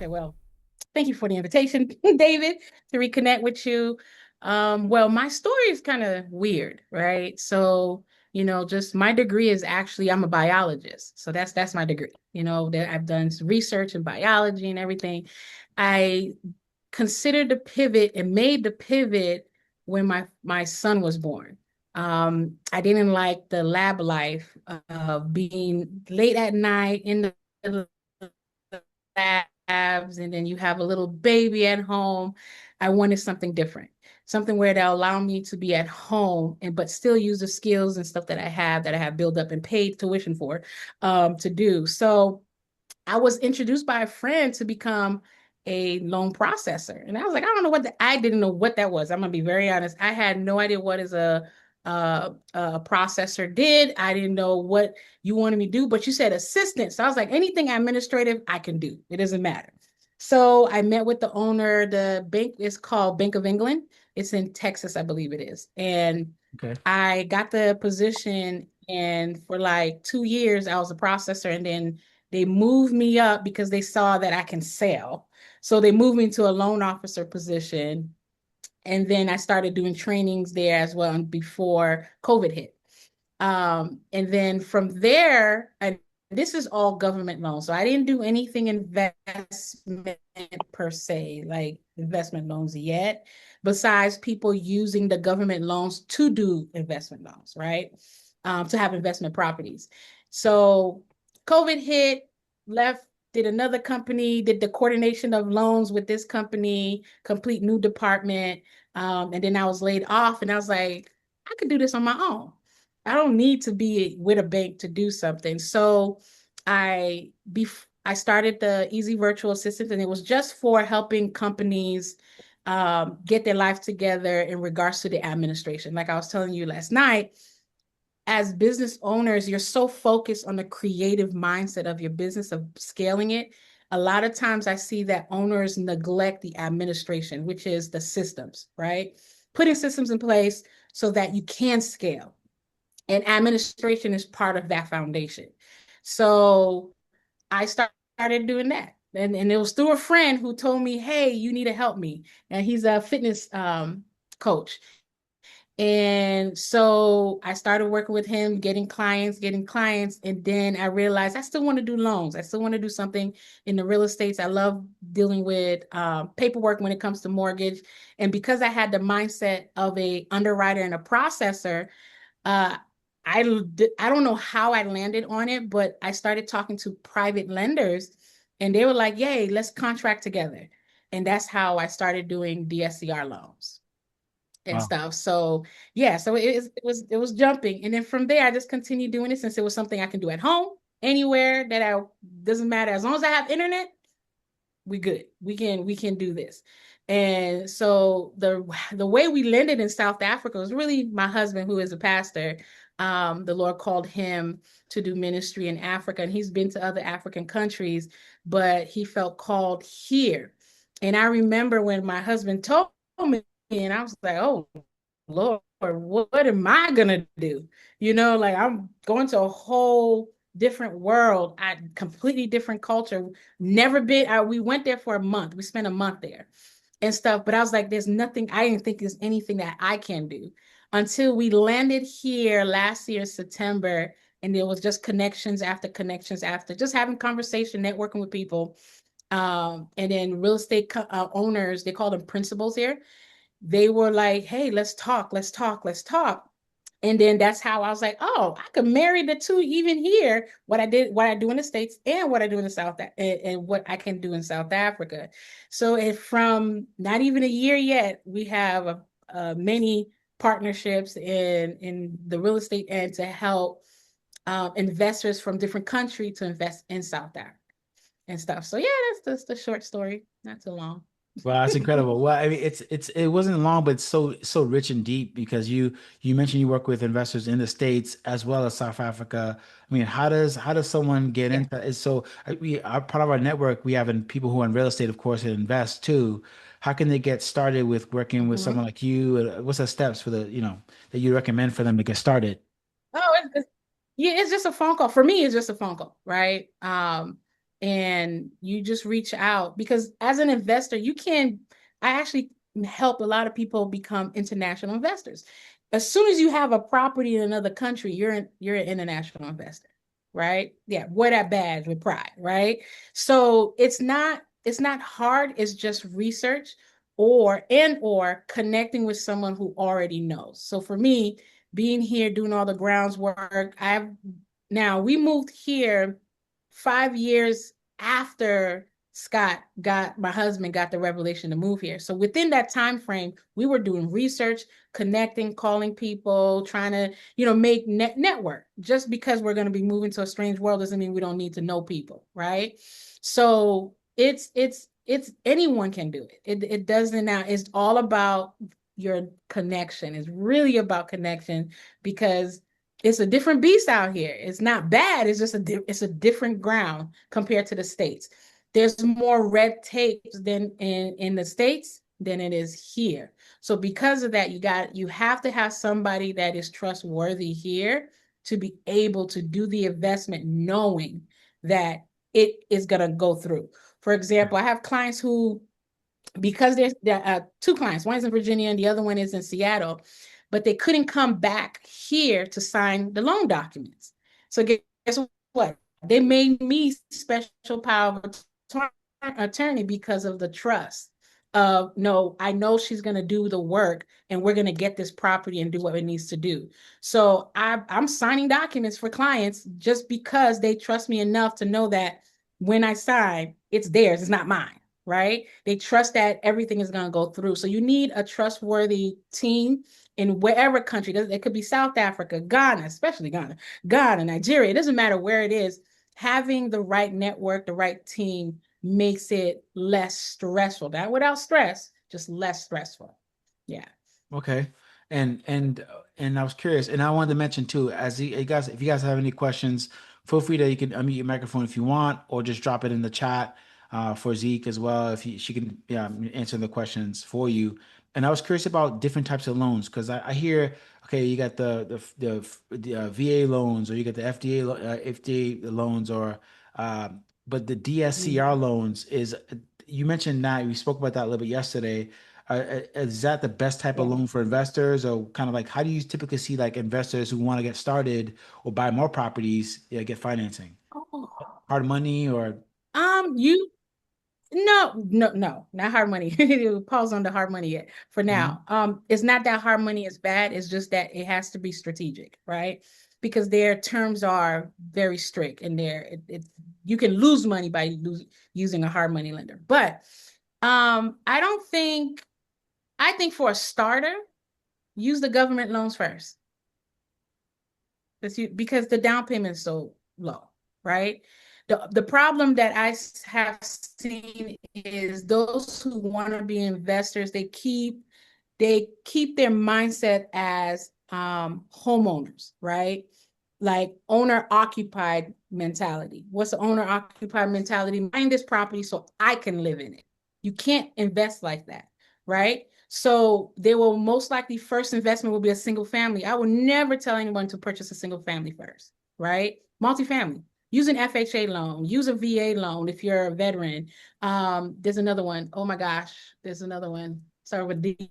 Okay, well, thank you for the invitation, David, to reconnect with you. Well, my story is kind of weird, right? So, just my degree is actually I'm a biologist. So that's my degree. That I've done some research in biology and everything. I considered the pivot and made the pivot when my son was born. I didn't like the lab life of being late at night in the labs, and then you have a little baby at home. I wanted something different, something where that allow me to be at home and but still use the skills and stuff that I have built up and paid tuition for to do. So I was introduced by a friend to become a loan processor. And I was like, I don't know I didn't know what that was. I'm gonna be very honest. I had no idea what is a processor did. I didn't know what you wanted me to do, but you said assistant. So I was like, anything administrative, I can do. It doesn't matter. So I met with the owner. The bank is called Bank of England. It's in Texas, I believe it is. And Okay. I got the position, and for like 2 years, I was a processor, and then they moved me up because they saw that I can sell. So they moved me to a loan officer position. And then I started doing trainings there as well before COVID hit. And then from there, this is all government loans. So I didn't do anything investment per se, like investment loans yet, besides people using the government loans to do investment loans, right? To have investment properties. So COVID hit, left, did another company, did the coordination of loans with this company, complete new department. And then I was laid off, and I was like, I could do this on my own. I don't need to be with a bank to do something. So I started the Easy Virtual Assistant, and it was just for helping companies get their life together in regards to the administration. Like I was telling you last night, as business owners, you're so focused on the creative mindset of your business, of scaling it. A lot of times I see that owners neglect the administration, which is the systems, right? Putting systems in place so that you can scale. And administration is part of that foundation. So I started doing that. And it was through a friend who told me, hey, you need to help me. And he's a fitness coach. And so I started working with him, getting clients. And then I realized I still want to do loans. I still want to do something in the real estate. I love dealing with paperwork when it comes to mortgage. And because I had the mindset of a underwriter and a processor, uh, I don't know how I landed on it, but I started talking to private lenders, and they were like, yay, let's contract together. And that's how I started doing DSCR loans and Wow. stuff. So yeah, so it was jumping. And then from there, I just continued doing it since it was something I can do at home, anywhere that I doesn't matter. As long as I have internet, we good. We can do this. And so the way we landed in South Africa was really my husband, who is a pastor. The Lord called him to do ministry in Africa, and he's been to other African countries, but he felt called here. And I remember when my husband told me, and I was like, "Oh Lord, what am I gonna do?" Like I'm going to a whole different world, completely different culture. Never been. We went there for a month. We spent a month there and stuff. But I was like, there's nothing. I didn't think there's anything that I can do until we landed here last year, September, and there was just connections after, just having conversation, networking with people. And then real estate owners, they call them principals here. They were like, hey, let's talk, let's talk, let's talk. And then that's how I was like, oh, I could marry the two even here. What I do in the States and what I do in the South, and what I can do in South Africa. So from not even a year yet, we have many partnerships in the real estate and to help investors from different countries to invest in South Africa and stuff. So yeah, that's the short story. Not too long. Wow, that's incredible. Well, I mean, it wasn't long, but it's so rich and deep because you mentioned you work with investors in the States as well as South Africa. I mean, how does someone get Yeah. into it? So we are part of our network. We have people who are in real estate, of course, and invest too. How can they get started with working with Mhm. someone like you? What's the steps for that you recommend for them to get started? Oh, yeah, it's just a phone call. For me, it's just a phone call, right? and you just reach out, because as an investor, I actually help a lot of people become international investors. As soon as you have a property in another country, you're an international investor, right? Yeah, wear that badge with pride, right? So it's not hard, it's just research or connecting with someone who already knows. So for me, being here, doing all the groundwork, we moved here 5 years after my husband got the revelation to move here. So within that time frame, we were doing research, connecting, calling people, trying to, make network. Just because we're going to be moving to a strange world doesn't mean we don't need to know people, right? So it's anyone can do it. It doesn't now. It's all about your connection. It's really about connection, because it's a different beast out here. It's not bad. It's just it's a different ground compared to the States. There's more red tape than in the States than it is here. So because of that, you have to have somebody that is trustworthy here to be able to do the investment, knowing that it is going to go through. For example, I have clients who, because there's two clients, one is in Virginia and the other one is in Seattle, but they couldn't come back here to sign the loan documents. So guess what? They made me special power of attorney because of the trust of, no, I know she's going to do the work and we're going to get this property and do what it needs to do. So I'm signing documents for clients just because they trust me enough to know that when I sign, it's theirs, it's not mine, right? They trust that everything is going to go through. So you need a trustworthy team in wherever country. It could be South Africa, Ghana, especially Ghana, Nigeria. It doesn't matter where it is. Having the right network, the right team makes it less stressful. Not without stress, just less stressful. Yeah. Okay. And I was curious, and I wanted to mention too, you guys, if you guys have any questions, feel free to, you can unmute your microphone if you want, or just drop it in the chat for Zeke as well, if she can, yeah, answer the questions for you. And I was curious about different types of loans, because I hear, okay, you got the VA loans, or you got the FDA loans, or but the DSCR loans is, you mentioned that, we spoke about that a little bit yesterday. Is that the best type of Yeah. loan for investors, or kind of like, how do you typically see like investors who want to get started or buy more properties, yeah, get financing? Oh. Hard money or You No, no, no, not hard money. Pause on the hard money yet for Mhm. now. It's not that hard money is bad. It's just that it has to be strategic, right? Because their terms are very strict, and you can lose money by using a hard money lender. But I don't think I think for a starter, use the government loans first. Because the down payment is so low, right? The problem that I have seen is those who want to be investors, they keep their mindset as homeowners, right? Like owner occupied mentality. What's the owner occupied mentality? Buying this property so I can live in it. You can't invest like that, right? So they will most likely first investment will be a single family. I will never tell anyone to purchase a single family first, right? Multifamily. Use an FHA loan, use a VA loan if you're a veteran. There's another one. Oh my gosh, there's another one. Sorry with D.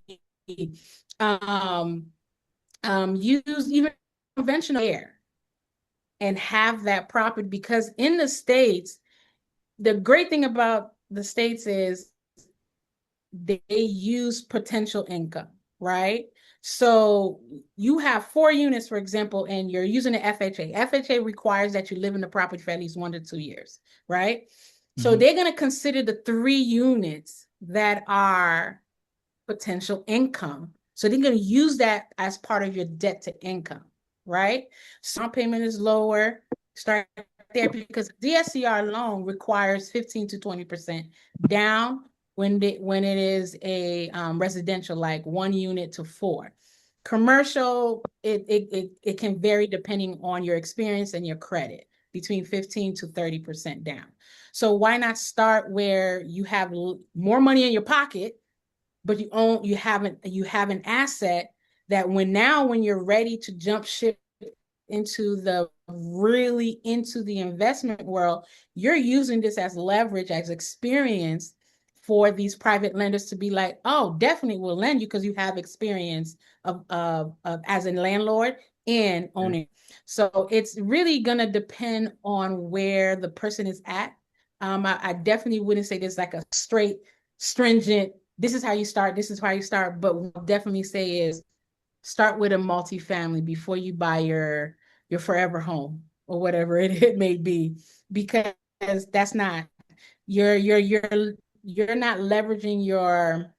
Um, use even conventional air and have that property, because in the States, the great thing about the States is they use potential income, right? So you have 4 units, for example, and you're using an FHA. FHA requires that you live in the property for at least 1 to 2 years, right? So Mhm. they're going to consider the 3 units that are potential income. So they're going to use that as part of your debt to income, right? So payment is lower. Start there, because DSCR loan requires 15 to 20% down when it is a residential, like 1 unit to 4. Commercial, it can vary depending on your experience and your credit, between 15 to 30% down. So why not start where you have more money in your pocket, but you have an asset that when you're ready to jump ship into the really into the investment world, you're using this as leverage, as experience for these private lenders to be like, oh, definitely will lend you because you have experience of as a landlord and owning. So it's really gonna depend on where the person is at. I definitely wouldn't say there's like a straight, stringent, this is how you start, this is how you start, but what I'll definitely say is start with a multifamily before you buy your forever home or whatever it may be, because that's not you're not leveraging your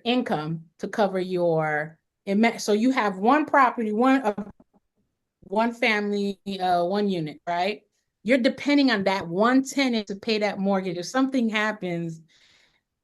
income to cover your so you have one property, one family, one unit, right? You're depending on that one tenant to pay that mortgage. If something happens,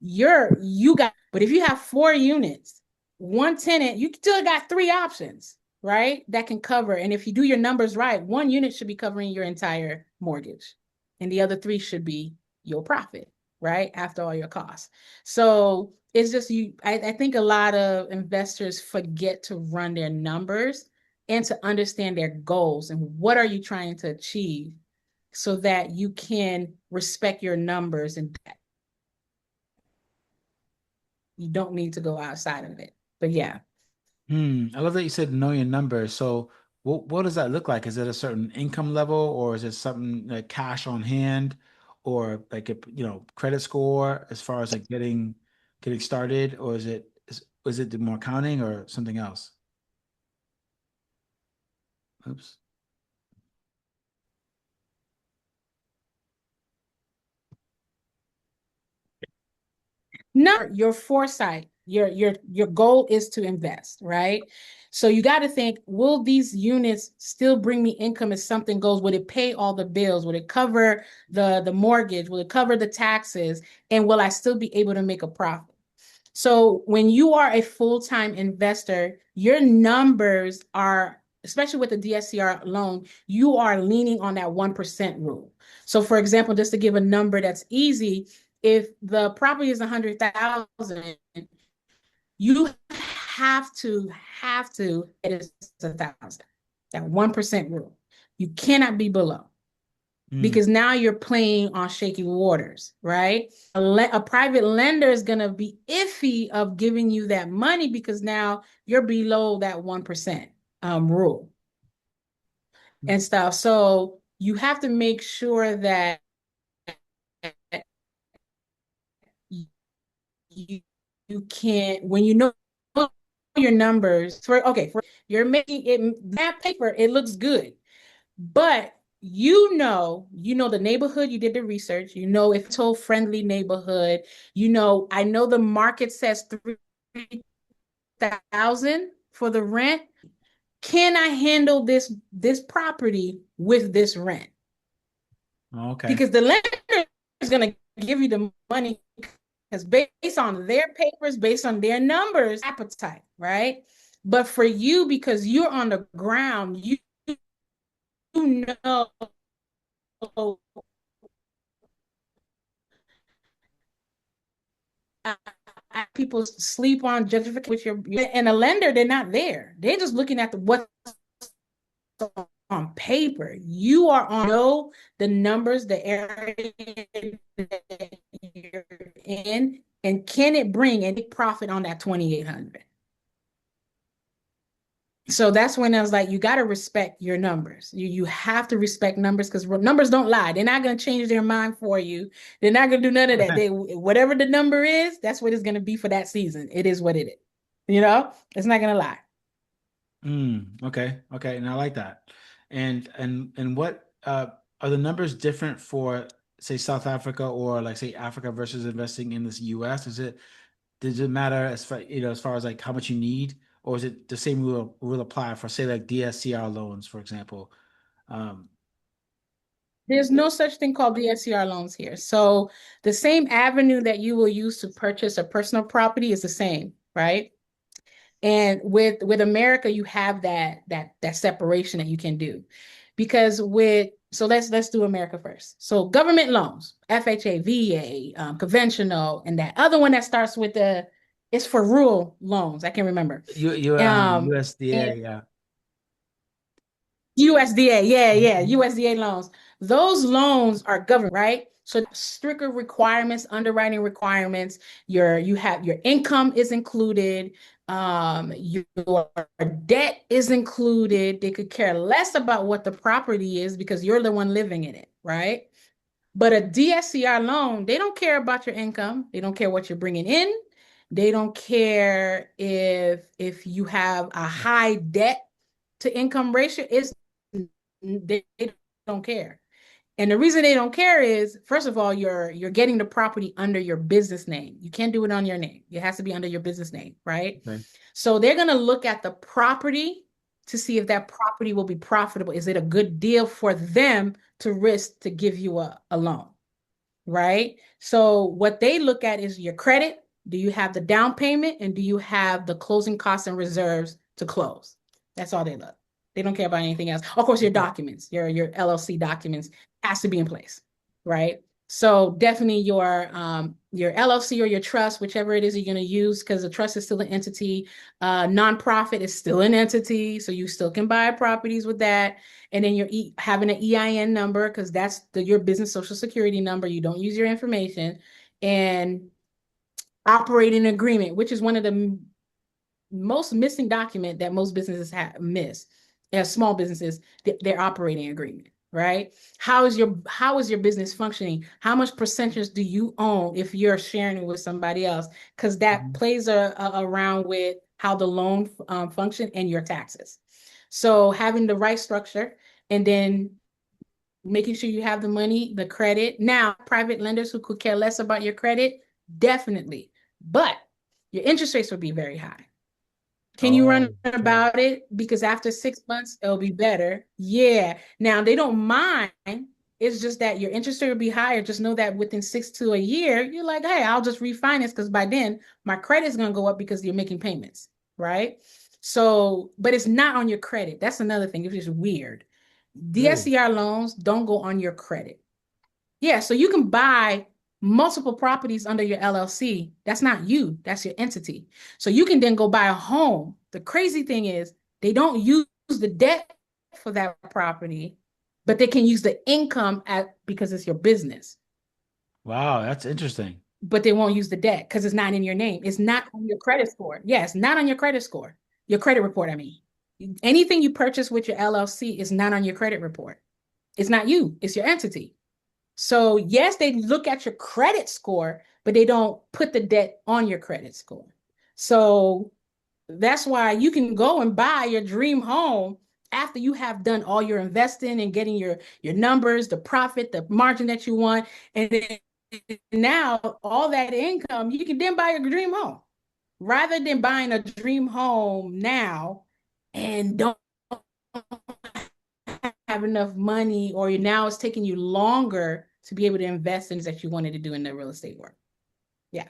you got, but if you have 4 units, one tenant, you still got 3 options, right? That can cover. And if you do your numbers right, one unit should be covering your entire mortgage, and the other 3 should be your profit, right? After all your costs. So it's just I think a lot of investors forget to run their numbers and to understand their goals and what are you trying to achieve so that you can respect your numbers and you don't need to go outside of it. But yeah. I love that you said know your numbers. So what does that look like? Is it a certain income level, or is it something like cash on hand, or like a credit score as far as like getting started, or is it more accounting or something else? Oops. No, your foresight, your goal is to invest, right? So you got to think, will these units still bring me income if something goes? Would it pay all the bills? Would it cover the mortgage? Will it cover the taxes? And will I still be able to make a profit? So when you are a full-time investor, your numbers are, especially with the DSCR loan, you are leaning on that 1% rule. So for example, just to give a number that's easy, if the property is 100,000, you have to it is 1,000. That 1% rule. You cannot be below Mm. because now you're playing on shaky waters, right? A private lender is going to be iffy of giving you that money because now you're below that 1% rule and stuff. So you have to make sure that you, you can't, when you know your numbers, you're making it, that paper, it looks good. But you know the neighborhood, you did the research, if it's a friendly neighborhood, I know the market says 3,000 for the rent. Can I handle this property with this rent? Okay. Because the lender is going to give you the money because based on their papers, based on their numbers, appetite, right? But for you, because you're on the ground, you know uh, people sleep on justification with and a lender, they're not there. They're just looking at what's on paper. You are on the numbers, the area that you're in, and can it bring any profit on that 2,800? So that's when I was like, you got to respect your numbers. You have to respect numbers because numbers don't lie. They're not going to change their mind for you. They're not going to do none of that. Whatever the number is, that's what it's going to be for that season. It is what it is. It's not going to lie. Okay. Okay. And I like that. And what are the numbers different for say South Africa or like say Africa versus investing in this US? Does it matter as far as far as like how much you need, or is it the same rule apply for say like DSCR loans, for example? Um, There's no such thing called DSCR loans here. So the same avenue that you will use to purchase a personal property is the same, right? And with America, you have that separation that you can do. Because so let's do America first. So government loans, FHA, VA, conventional, and that other one that starts with it's for rural loans. I can remember. you Um, USDA, and yeah. USDA, yeah, Mhm. USDA loans. Those loans are government, right? So stricter requirements, underwriting requirements. You have your income is included, your debt is included. They could care less about what the property is because you're the one living in it, right? But a DSCR loan, they don't care about your income. They don't care what you're bringing in. They don't care if you have a high debt to income ratio. They don't care. And the reason they don't care is, first of all, you're getting the property under your business name. You can't do it on your name. It has to be under your business name, right? Okay. So they're going to look at the property to see if that property will be profitable. Is it a good deal for them to risk to give you a loan? Right? So what they look at is your credit. Do you have the down payment and do you have the closing costs and reserves to close? That's all they look. They don't care about anything else. Of course, your documents, your LLC documents has to be in place, right? So definitely your LLC or your trust, whichever it is you're going to use, because the trust is still an entity. Nonprofit is still an entity, so you still can buy properties with that. And then having an EIN number because that's your business social security number. You don't use your information. And operating agreement, which is one of the most missing document that most businesses miss. As small businesses, their operating agreement, right? How is your business functioning? How much percentage do you own if you're sharing it with somebody else? Because that Mhm. plays around with how the loan function and your taxes. So having the right structure and then making sure you have the money, the credit. Now, private lenders who could care less about your credit, definitely. But your interest rates will be very high. Can you run Oh, okay. about it? Because after 6 months, it'll be better. Yeah. Now they don't mind. It's just that your interest rate will be higher. Just know that within 6 to a year, you're like, hey, I'll just refinance because by then my credit's gonna go up because you're making payments, right? So, but it's not on your credit. That's another thing. It's just weird. Really? DSCR loans don't go on your credit. Yeah, so you can buy multiple properties under your LLC. That's not you, that's your entity. So you can then go buy a home. The crazy thing is they don't use the debt for that property, but they can use the income because it's your business. Wow, that's interesting. But they won't use the debt because it's not in your name. It's not on your credit score. Yeah, it's not on your credit score. Your credit report, I mean. Anything you purchase with your LLC is not on your credit report. It's not you, it's your entity. So, yes, they look at your credit score, but they don't put the debt on your credit score. So, that's why you can go and buy your dream home after you have done all your investing and getting your numbers, the profit, the margin that you want. And then now all that income, you can then buy your dream home rather than buying a dream home now and don't have enough money, or now it's taking you longer to be able to invest in that you wanted to do in the real estate work. Yeah.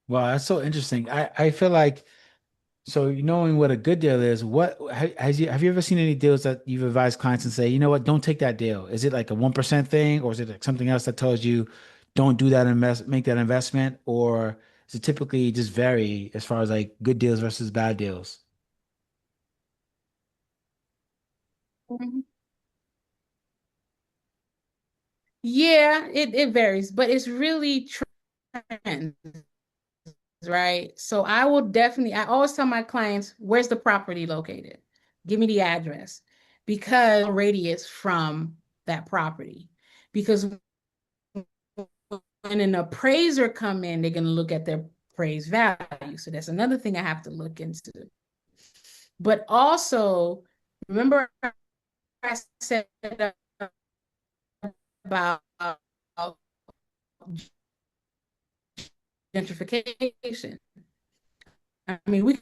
Wow, that's so interesting. I feel like so knowing what a good deal is, what have you ever seen any deals that you've advised clients and say, you know what, don't take that deal? Is it like a 1% thing, or is it like something else that tells you don't do that make that investment, or is it typically just vary as far as like good deals versus bad deals? Mhm. Yeah, it varies, but it's really trends, right? So I always tell my clients, where's the property located? Give me the address because radius from that property. Because when an appraiser come in, they're going to look at their appraised value. So that's another thing I have to look into. But also, remember I said about gentrification. I mean, we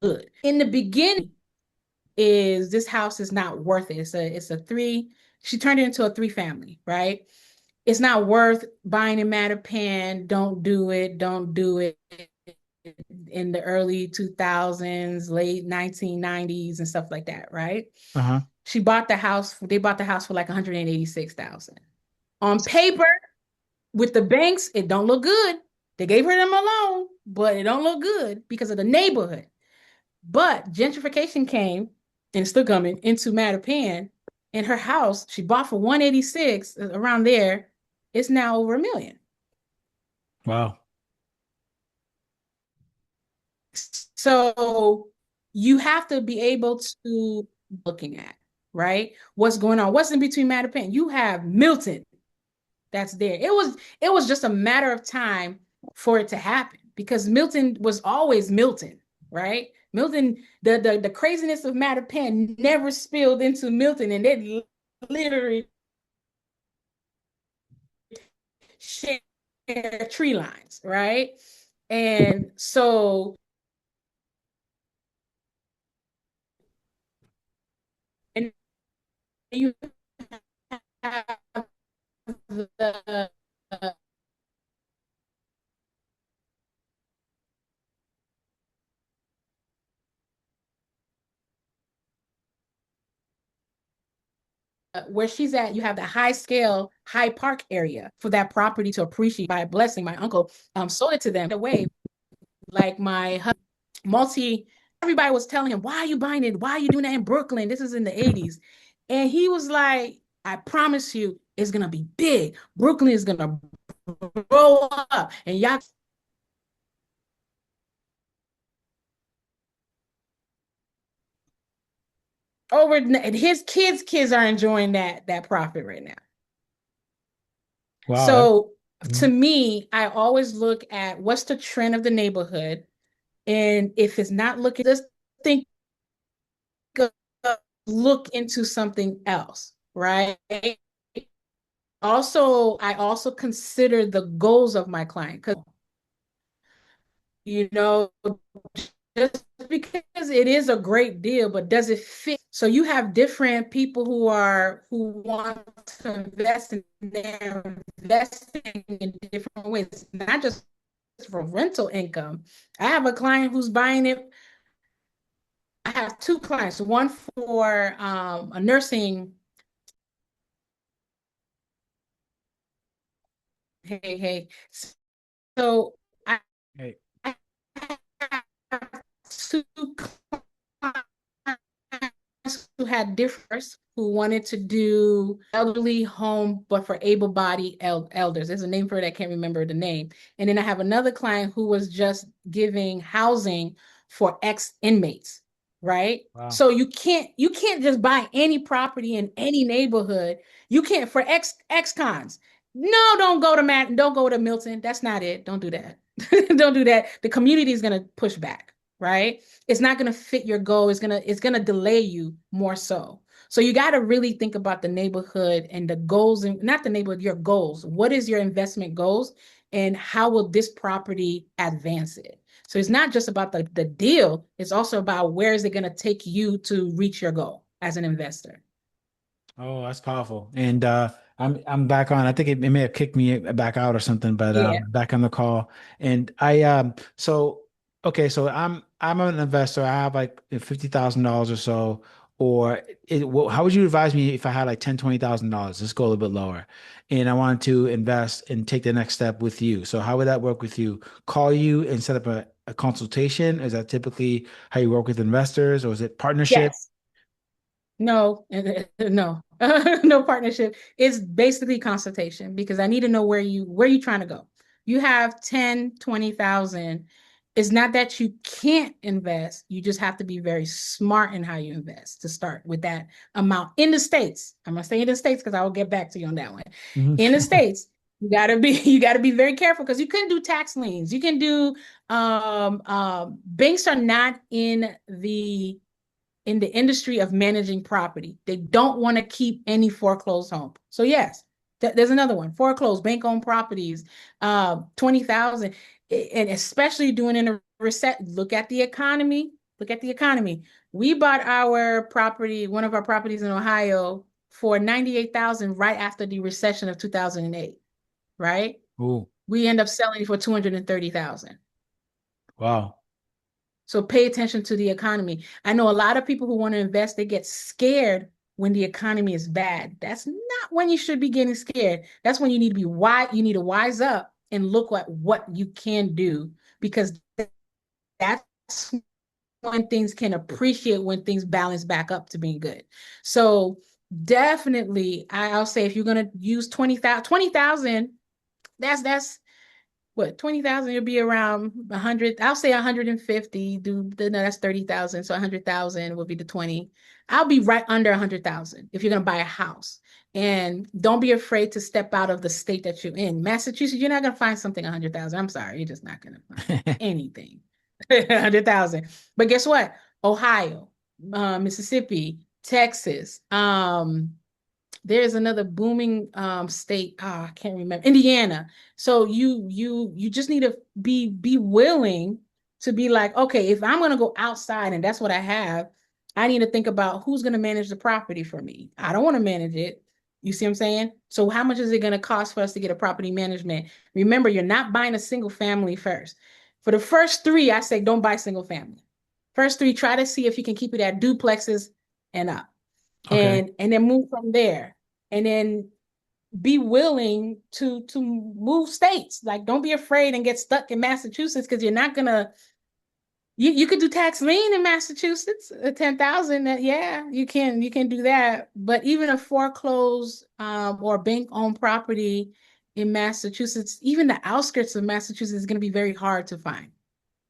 could. In the beginning, is this house is not worth it. It's a three. She turned it into a three family, right? It's not worth buying in Mattapan. Don't do it. Don't do it in the early 2000s, late 1990s, and stuff like that, right? Uh-huh. They bought the house for like 186,000. On paper, with the banks, it don't look good. They gave her them a loan, but it don't look good because of the neighborhood. But gentrification came. and it's still coming into Mattapan. And her house she bought for 186 around there. It's now over $1 million. Wow. So you have to be able to looking at, right? What's going on? What's in between Mattapan? You have Milton that's there. It was just a matter of time for it to happen because Milton was always Milton, right? Milton, the craziness of Mattapan never spilled into Milton, and it literally share tree lines, right? And so, and you have the where she's at, you have the high scale, high park area for that property to appreciate by a blessing. My uncle sold it to them away. Like my multi, everybody was telling him, why are you buying it? Why are you doing that in Brooklyn? This is in the 80s. And he was like, I promise you, it's going to be big. Brooklyn is going to grow up. And y'all over, and his kids are enjoying that profit right now. Wow. So to Mhm. me, I always look at what's the trend of the neighborhood. And if it's not looking, just think, look into something else, right? Also, I also consider the goals of my client because, you know, just because it is a great deal, but does it fit? So you have different people who want to invest in they're investing in different ways, not just for rental income. I have a client who's buying it. I have two clients, one for a nursing. Hey. So I, Hey. I have two who had different who wanted to do elderly home, but for able-bodied elders. There's a name for it. I can't remember the name. And then I have another client who was just giving housing for ex-inmates, right? Wow. So you can't just buy any property in any neighborhood. You can't for ex-cons. No, don't go to Milton. That's not it. Don't do that. Don't do that. The community is gonna push back, right? It's not going to fit your goal. It's going to delay you more so. So you got to really think about the neighborhood and the goals, and not the neighborhood, your goals. What is your investment goals, and how will this property advance it? So it's not just about the deal. It's also about where is it going to take you to reach your goal as an investor. Oh, that's powerful. And I'm back on. I think it may have kicked me back out or something, but Yeah. back on the call. And I so okay, so I'm an investor. I have like $50,000 or so. Or how would you advise me if I had like $10,000, $20,000? Let's go a little bit lower. And I wanted to invest and take the next step with you. So how would that work with you? Call you and set up a consultation? Is that typically how you work with investors, or is it partnership? Yes. No, no, no partnership. It's basically consultation because I need to know where you trying to go. You have 10, 20,000. It's not that you can't invest. You just have to be very smart in how you invest to start with that amount in the States. I'm gonna say in the States because I will get back to you on that one. Mhm. In the States, you gotta be very careful because you can do tax liens. You can do banks are not in the industry of managing property. They don't want to keep any foreclosed home. So yes, there's another one: foreclosed bank-owned properties, 20,000, and especially doing in a reset. Look at the economy. Look at the economy. We bought our property, one of our properties in Ohio, for 98,000 right after the recession of 2008. Right? Ooh, We end up selling for 230,000. wow. So pay attention to the economy. I know a lot of people who want to invest, they get scared when the economy is bad. That's not when you should be getting scared. That's when you need to be wise. You need to wise up and look at what you can do because that's when things can appreciate when things balance back up to being good. So definitely, I'll say if you're gonna use 20,000, that's what 20,000, you'll be around 100. I'll say 150. No, that's 30,000. So 100,000 will be the 20. I'll be right under 100,000 if you're gonna buy a house. And don't be afraid to step out of the state that you're in. Massachusetts, you're not gonna find something 100,000. I'm sorry, you're just not gonna find anything 100,000. But guess what? Ohio, Mississippi, Texas, there's another booming state. I can't remember. Indiana. So you just need to be willing to be like, okay, if I'm gonna go outside and that's what I have, I need to think about who's gonna manage the property for me. I don't want to manage it. You see what I'm saying? So how much is it gonna cost for us to get a property management? Remember, you're not buying a single family first. For the first three, I say don't buy single family. First three, try to see if you can keep it at duplexes and up, Okay. and then move from there, and then be willing to move states. Like, don't be afraid and get stuck in Massachusetts, because you're not gonna. You could do tax lien in Massachusetts, 10,000. Yeah, you can do that. But even a foreclosed or bank owned property in Massachusetts, even the outskirts of Massachusetts, is going to be very hard to find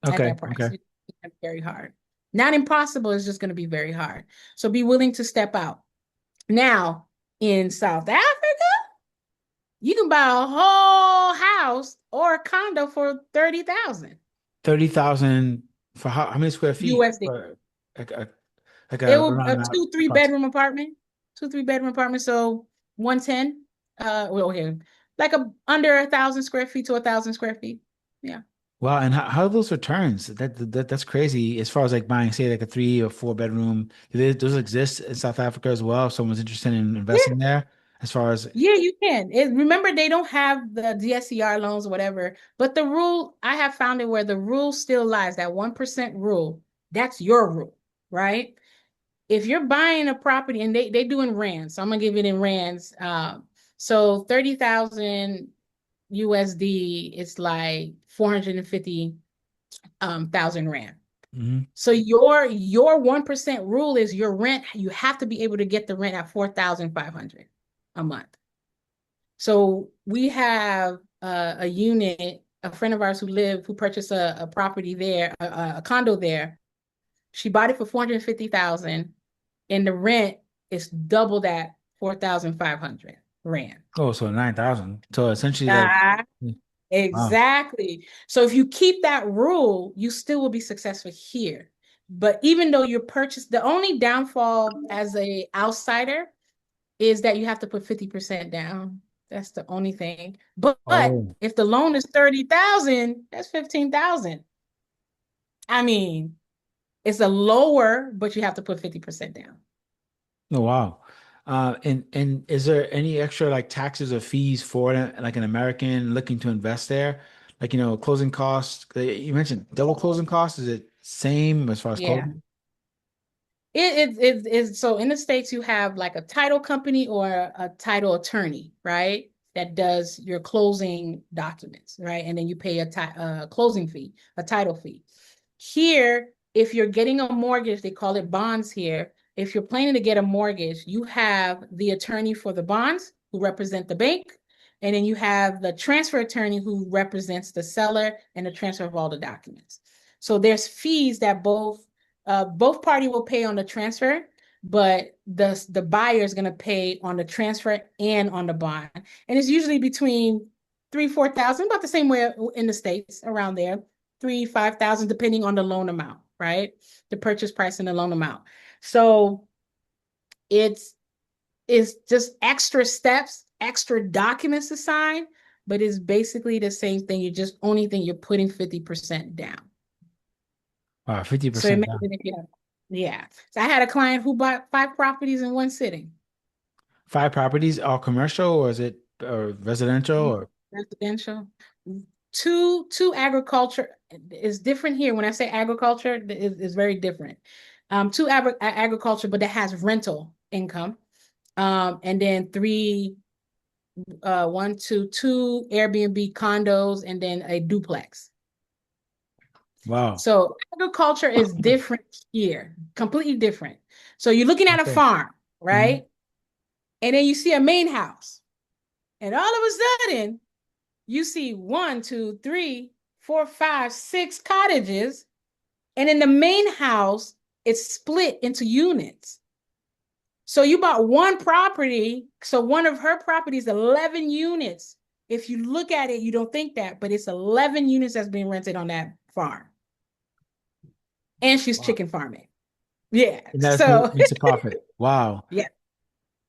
at Okay. that price. Okay. It's very hard. Not impossible. It's just going to be very hard. So be willing to step out. Now, in South Africa, you can buy a whole house or a condo for 30,000 30,000 for how many square feet? USD. For like It a will around a that two, three approx. bedroom apartment, So 110. Well, okay, like a under 1,000 square feet to 1,000 square feet. Yeah. Wow, and how are those returns? That's crazy. As far as like buying, say, like a 3 or 4 bedroom, those exist in South Africa as well? If someone's interested in Yeah. investing there, as far as Yeah, you can. Remember, they don't have the DSCR loans or whatever, but the rule, I have found it where the rule still lies, that 1% rule. That's your rule, right? If you're buying a property, and they do in rands, so I'm gonna give it in rands. So 30,000 USD is like 450 thousand rand. Mhm. So your 1% rule is your rent. You have to be able to get the rent at 4,500 a month. So we have a unit, a friend of ours who purchased a property there, a condo there. She bought it for 450,000, and the rent is double that, 4,500 rand. Oh, so 9,000. So essentially, like, Ah, wow. exactly. So if you keep that rule, you still will be successful here. But even though you purchase, the only downfall as a outsider is that you have to put 50% down. That's the only thing. But Oh, if the loan is 30,000, that's 15,000. I mean, it's a lower, but you have to put 50% down. oh, wow. And is there any extra like taxes or fees for like an American looking to invest there? Like, closing costs. You mentioned double closing costs. Is it same as far as Yeah. closing? It is. So in the States, you have like a title company or a title attorney, right? That does your closing documents, right? And then you pay a closing fee, a title fee. Here, if you're getting a mortgage, they call it bonds here. If you're planning to get a mortgage, you have the attorney for the bonds who represent the bank, and then you have the transfer attorney who represents the seller and the transfer of all the documents. So there's fees that both party will pay on the transfer, but the buyer is going to pay on the transfer and on the bond, and it's usually between 3,000, 4,000, about the same way in the States, around there, 3,000, 5,000, depending on the loan amount, right? The purchase price and the loan amount. So it's just extra steps, extra documents to sign, but it's basically the same thing. You're just only thing you're putting 50% down. Wow, So 50% imagine down. if you have, yeah. So I had a client who bought 5 properties in one sitting. 5 properties, all commercial, or is it residential or Residential. Two agriculture is different here. When I say agriculture, is very different. Two agriculture, but that has rental income. And then two Airbnb condos, and then a duplex. Wow. So agriculture is different here, completely different. So you're looking at a Okay. farm, Mhm. right? And then you see a main house. And all of a sudden, you see one, two, three, four, five, six cottages. And in the main house, it's split into units. So you bought one property. So one of her properties, 11 units. If you look at it, you don't think that, but it's 11 units that's being rented on that farm. And she's Wow. chicken farming. Yeah. And that So, makes a profit. Wow. yeah.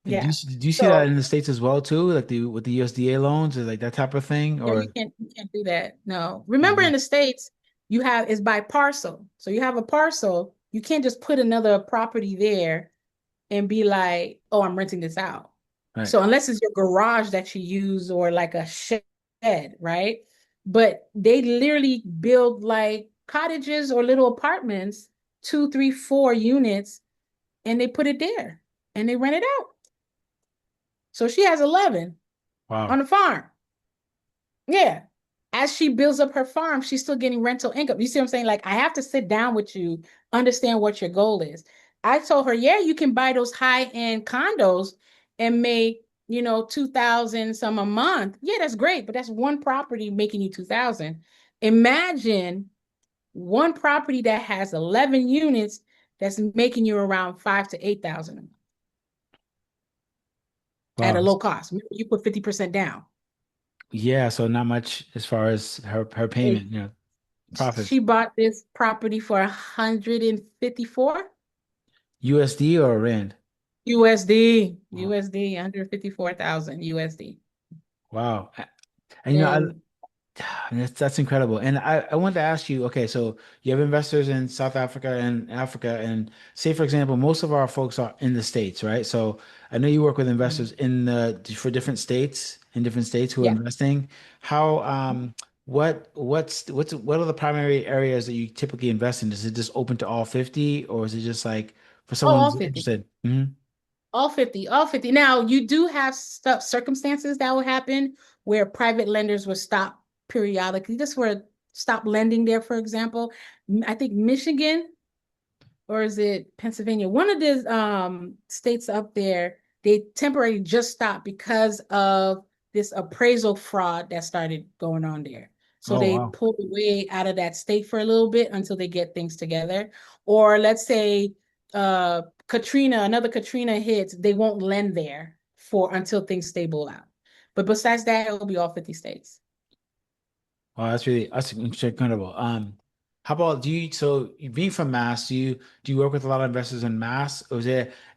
And Yeah. do you see that So, in the States as well too? Like the with the USDA loans or like that type of thing? no, Or you can't do that. No. Remember in Mhm. the States, you have is by parcel. So you have a parcel, you can't just put another property there and be like, oh, I'm renting this out. Right. So unless it's your garage that you use or like a shed, right? But they literally build like cottages or little apartments, two, three, four units, and they put it there and they rent it out. So she has 11 on Wow. the farm. Yeah. As she builds up her farm, she's still getting rental income. You see what I'm saying? Like, I have to sit down with you, understand what your goal is. I told her, yeah, you can buy those high-end condos and make, 2,000 some a month. Yeah, that's great, but that's one property making you 2,000. Imagine one property that has 11 units that's making you around 5 to 8,000 at a Wow. low cost. You put 50% down. Yeah, so not much as far as her payment, profits. She bought this property for 154 USD or Rand? USD, Wow. USD, 154,000 USD. Wow. And And and that's incredible. And I wanted to ask you, okay, so you have investors in South Africa and Africa, and say for example, most of our folks are in the States, right? So I know you work with investors in the for different states, in different states who are yeah, investing. How what are the primary areas that you typically invest in? Is it just open to all 50, or is it just like for oh, someone all who's 50, interested? Hmm. all 50, all 50. Now, you do have stuff, circumstances that will happen where private lenders will stop periodically, just for stop lending there, for example. I think Michigan or is it Pennsylvania? One of the states up there, they temporarily just stopped because of this appraisal fraud that started going on there. So Oh they wow. pulled away out of that state for a little bit until they get things together. Or let's say another Katrina hits, they won't lend there for until things stable out. But besides that, it will be all 50 states. Oh, that's incredible. How about being from Mass, do you work with a lot of investors in Mass? Or is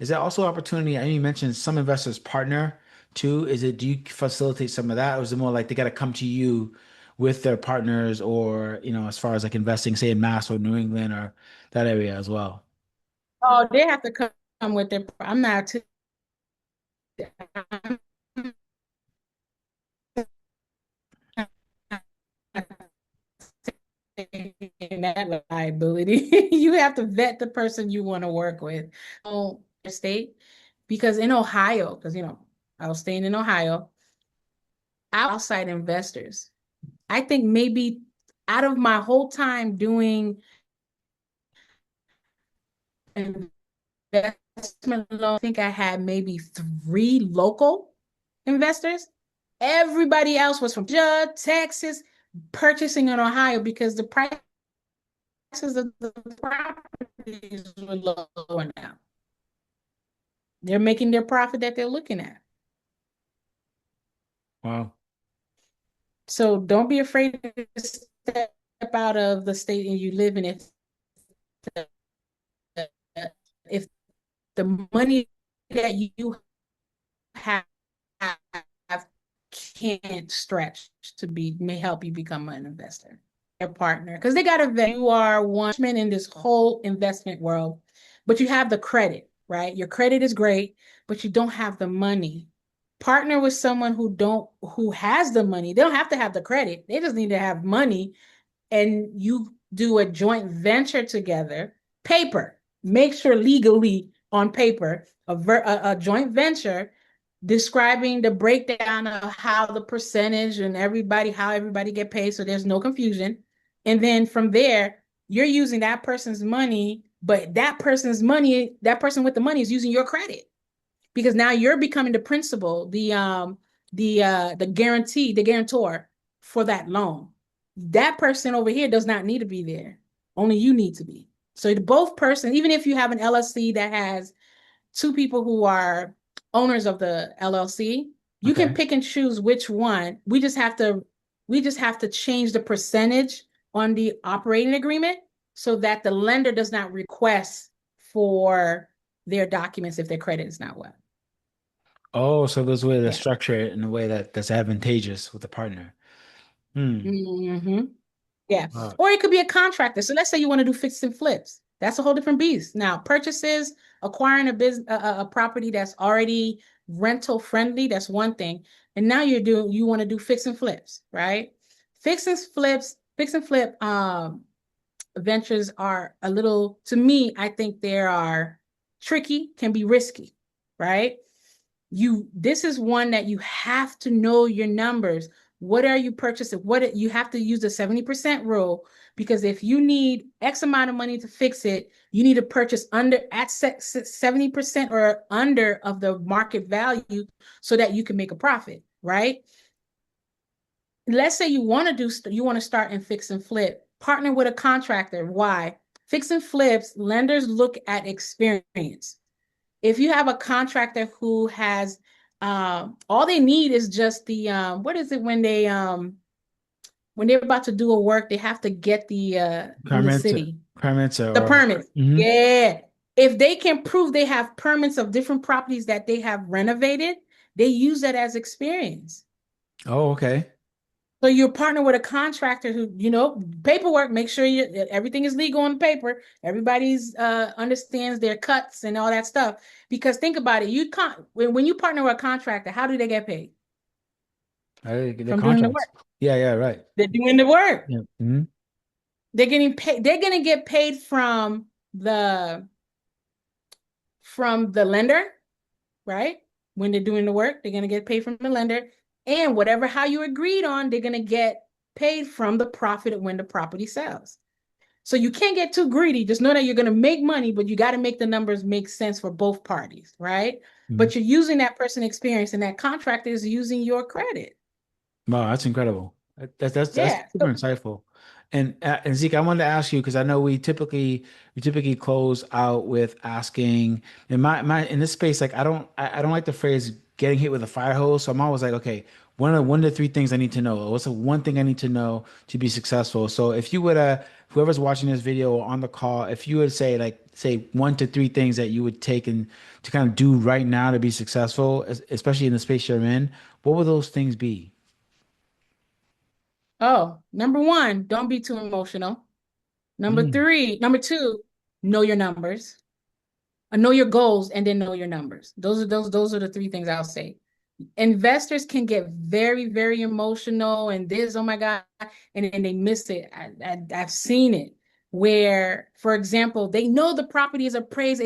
there also opportunity? I know you mentioned some investors partner too. Do you facilitate some of that, or is it more like they got to come to you with their partners, or as far as like investing, say in Mass or New England or that area as well? Oh, they have to come with their. I'm not too. That liability. You have to vet the person you want to work with. Oh, state, because in Ohio, because I was staying in Ohio, outside investors. I think maybe out of my whole time doing investment loan, I think I had maybe three local investors. Everybody else was from Georgia, Texas, purchasing in Ohio because the prices of the properties were lower now. They're making their profit that they're looking at. Wow. So don't be afraid to step out of the state and you live in it. If the money that you have can't stretch to be may help you become an investor, a partner, because they got to vet. You are one in this whole investment world, but you have the credit, right? Your credit is great, but you don't have the money. Partner with someone who has the money. They don't have to have the credit. They just need to have money, and you do a joint venture together. Paper. Make sure legally on paper a joint venture describing the breakdown of how the percentage and how everybody get paid so there's no confusion. And then from there, you're using that person's money, but that person's money, that person with the money is using your credit because now you're becoming the principal, the guarantee, the guarantor for that loan. That person over here does not need to be there. Only you need to be. So both persons, even if you have an LLC that has two people who are owners of the LLC, you can Okay. pick and choose which one. We just have to change the percentage on the operating agreement so that the lender does not request for their documents if their credit is not well. Oh, so there's a way to Yeah. structure it in a way that's advantageous with the partner. Hmm. Mm-hmm. Yeah. Uh, Or it could be a contractor. So let's say you want to do fix and flips. That's a whole different beast. Now, purchases, acquiring a business, a property that's already rental friendly, that's one thing. And now you want to do fix and flips, right? Fix and flip ventures are a little, to me, I think they are tricky, can be risky, right? This is one that you have to know your numbers. What are you purchasing? What you have to use the 70% rule, because if you need X amount of money to fix it, you need to purchase under at 70% or under of the market value so that you can make a profit, right? Let's say you want to start and fix and flip, partner with a contractor. Why? Fix and flips, lenders look at experience. If you have a contractor who has all they need is just the what is it when they're about to do a work, they have to get the in the permits, city, permits the or permits. Mhm. Yeah. If they can prove they have permits of different properties that they have renovated, they use that as experience. Oh, okay. So you partner with a contractor who, paperwork, make sure everything is legal on paper. Everybody's understands their cuts and all that stuff. Because think about it, you can't when you partner with a contractor, how do they get paid? The From doing the contracts. work. Yeah, yeah, right. They're doing the work. Yeah. Hmm. They're getting paid, they're gonna get paid from the lender, right? When they're doing the work, they're gonna get paid from the lender. And whatever how you agreed on, they're gonna get paid from the profit when the property sells. So you can't get too greedy. Just know that you're going to make money, but you got to make the numbers make sense for both parties, right? Hmm. But you're using that person experience and that contractor is using your credit. Wow, that's incredible. That's Yeah. super insightful. And Zeke, I wanted to ask you because I know we typically close out with asking in my in this space, like I don't like the phrase getting hit with a fire hose. So I'm always like, okay, one of the three things I need to know. What's the one thing I need to know to be successful? So if you would whoever's watching this video or on the call, if you would say one to three things that you would take and to kind of do right now to be successful, especially in the space you're in, what would those things be? Oh, number one, don't be too emotional. Mm. Number two, know your numbers. Know your goals and then know your numbers. Those are the three things I'll say. Investors can get very, very emotional and this, oh my God, and then they miss it. I've seen it where, for example, they know the property is appraised.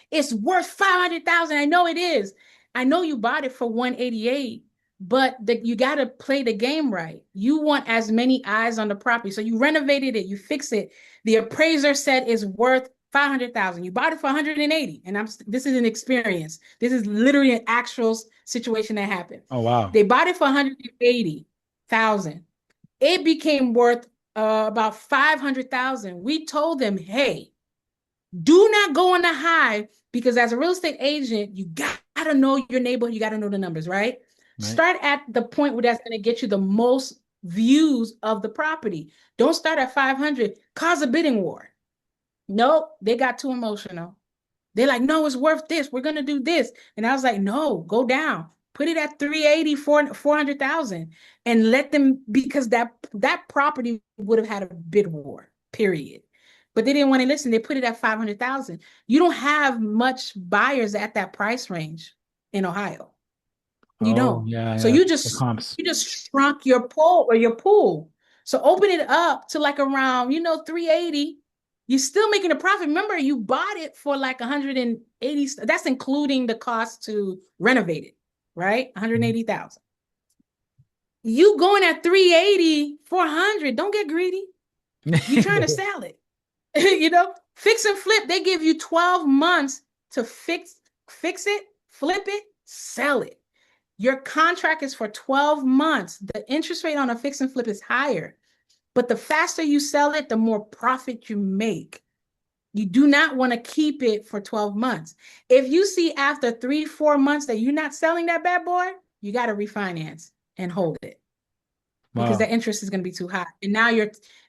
It's worth 500,000. I know it is. I know you bought it for 188, but you got to play the game right. You want as many eyes on the property. So you renovated it, you fix it. The appraiser said it's worth 500,000. You bought it for 180. And this is an experience. This is literally an actual situation that happened. Oh wow. They bought it for 180,000. It became worth about 500,000. We told them, hey, do not go on the high because as a real estate agent, you gotta know your neighborhood, you gotta know the numbers, right? Right. Start at the point where that's gonna get you the most views of the property. Don't start at 500, cause a bidding war. Nope, they got too emotional. They're like, no, it's worth this. We're gonna do this. And I was like, no, go down. Put it at 380, 400,000 and let them because that property would have had a bid war, period. But they didn't want to listen. They put it at 500,000. You don't have much buyers at that price range in Ohio. You Oh don't. yeah, So yeah. you The just comps. you just shrunk your pool or your pool. So open it up to like around, 380. You're still making a profit. Remember, you bought it for like 180. That's including the cost to renovate it, right? 180,000. You going at 380, 400. Don't get greedy. You're trying to sell it. Fix and flip. They give you 12 months to fix it, flip it, sell it. Your contract is for 12 months. The interest rate on a fix and flip is higher, but the faster you sell it, the more profit you make. You do not want to keep it for 12 months. If you see after 3, 4 months that you're not selling that bad boy, you got to refinance and hold it because the Wow. interest is going to be too high. And now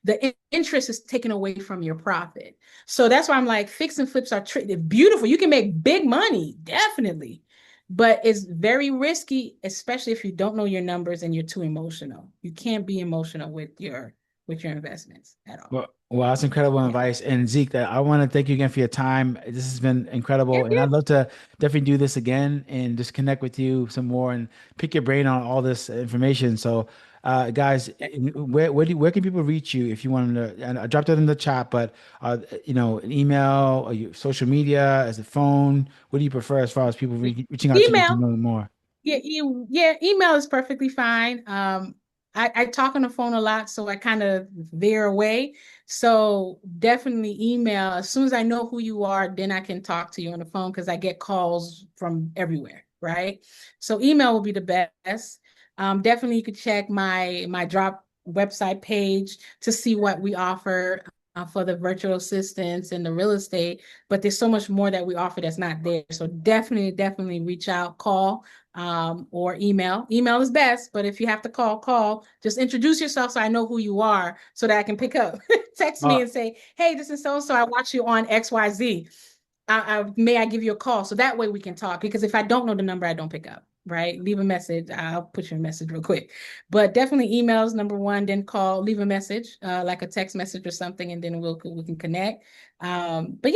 the interest is taken away from your profit. So that's why I'm like, fix and flips are beautiful. You can make big money, definitely. But it's very risky, especially if you don't know your numbers and you're too emotional. You can't be emotional with your investments at all. Well, that's incredible Yeah. advice. And Zeke, I want to thank you again for your time. This has been incredible. Yep, And I'd yep. love to definitely do this again and just connect with you some more and pick your brain on all this information. So, guys, where can people reach you if you want them to? And I dropped it in the chat, but an email or your social media, as a phone, what do you prefer as far as people reaching out to you to Email. know more? Yeah, yeah, email is perfectly fine. I talk on the phone a lot, so I kind of veer away. So definitely email. As soon as I know who you are, then I can talk to you on the phone because I get calls from everywhere, right? So email will be the best. Definitely you could check my drop website page to see what we offer for the virtual assistants and the real estate. But there's so much more that we offer that's not there. So definitely reach out, call or email. Email is best, but if you have to call. Just introduce yourself so I know who you are so that I can pick up. Text me Uh, and say, hey, this is so so. I watch you on XYZ. May I give you a call? So that way we can talk. Because if I don't know the number, I don't pick up, right? Leave a message. I'll put your message real quick. But definitely emails, number one, then call, leave a message, like a text message or something, and then we can connect. But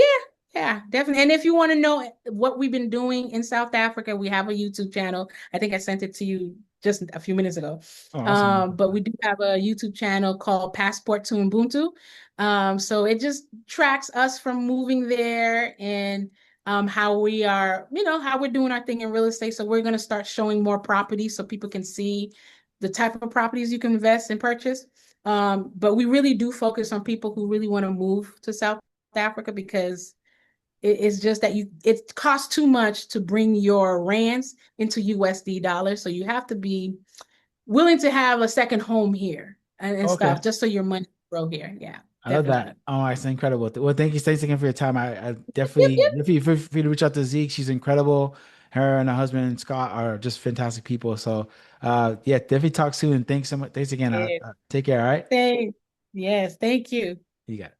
yeah, definitely. And if you want to know what we've been doing in South Africa, we have a YouTube channel. I think I sent it to you just a few minutes ago. oh, awesome. But we do have a YouTube channel called Passport to Ubuntu. So it just tracks us from moving there and how we are, how we're doing our thing in real estate. So we're going to start showing more properties so people can see the type of properties you can invest and purchase. But we really do focus on people who really want to move to South Africa because it's just that it costs too much to bring your rands into USD dollars. So you have to be willing to have a second home here and Okay. stuff, just so your money grow here. Yeah, I love definitely. that. Oh, it's incredible. Well, thank you, Stacey, again for your time. I Yep, definitely, yep. definitely feel free to reach out to Zeke. She's incredible. Her and her husband Scott are just fantastic people. So, yeah, definitely talk soon. Thanks so much. Thanks again. Yeah. Take care. All right. Thanks. Yes, thank you. You got it.